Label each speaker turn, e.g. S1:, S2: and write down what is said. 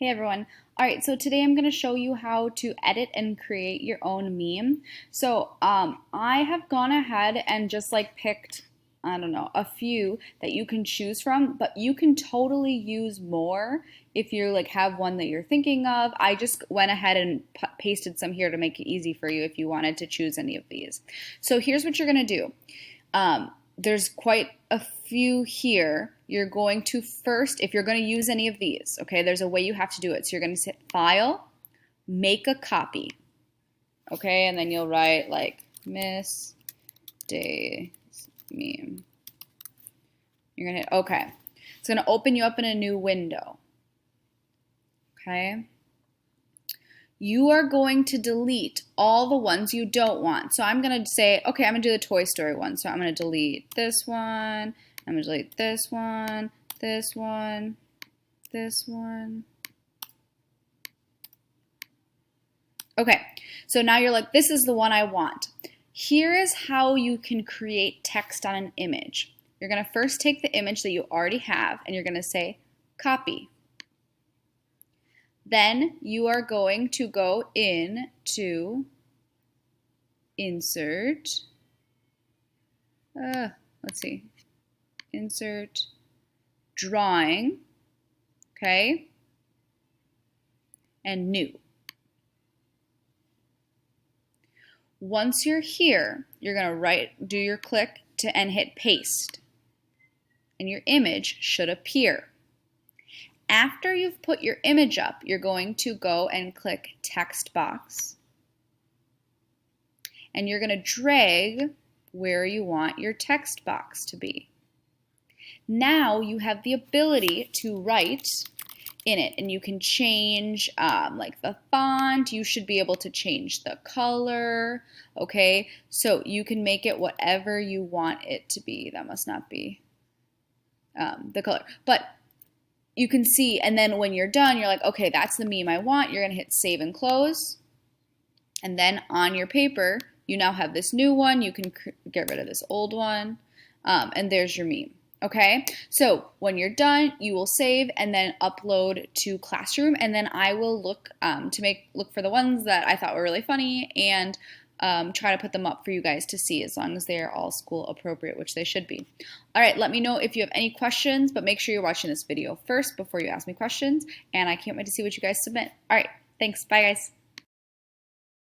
S1: Hey everyone. All right, so today I'm going to show you how to edit and create your own meme. I have gone ahead and just like picked, I don't know, a few that you can choose from, but you can totally use more if you like have one that you're thinking of. I just went ahead and pasted some here to make it easy for you if you wanted to choose any of these. So here's what you're going to do. There's quite a few here. You're going to first, if you're going to use any of these, okay, there's a way you have to do it. So you're going to hit File, Make a Copy, okay, and then you'll write like Miss Day's meme. You're going to hit OK. It's going to open you up in a new window, okay? You are going to delete all the ones you don't want. So I'm going to say, okay, I'm going to do the Toy Story one. So I'm going to delete this one. I'm going to delete this one, this one, this one. Okay, so now you're like, this is the one I want. Here is how you can create text on an image. You're going to first take the image that you already have and you're going to say, copy. Then you are going to go into Insert, Insert, Drawing, okay, and New. Once you're here, you're going to do your click and hit Paste, and your image should appear. After you've put your image up, you're going to go and click Text Box, and you're going to drag where you want your text box to be. Now you have the ability to write in it, and you can change like the font. You should be able to change the color, okay? So you can make it whatever you want it to be. That must not be the color, but you can see, and then when you're done, you're like, okay, that's the meme I want. You're gonna hit Save and Close, and then on your paper, you now have this new one. You can get rid of this old one, and there's your meme. Okay, so when you're done, you will save and then upload to Classroom, and then I will look for the ones that I thought were really funny and try to put them up for you guys to see, as long as they are all school appropriate, which they should be. All right, let me know if you have any questions, but make sure you're watching this video first before you ask me questions, and I can't wait to see what you guys submit. All right, thanks. Bye, guys.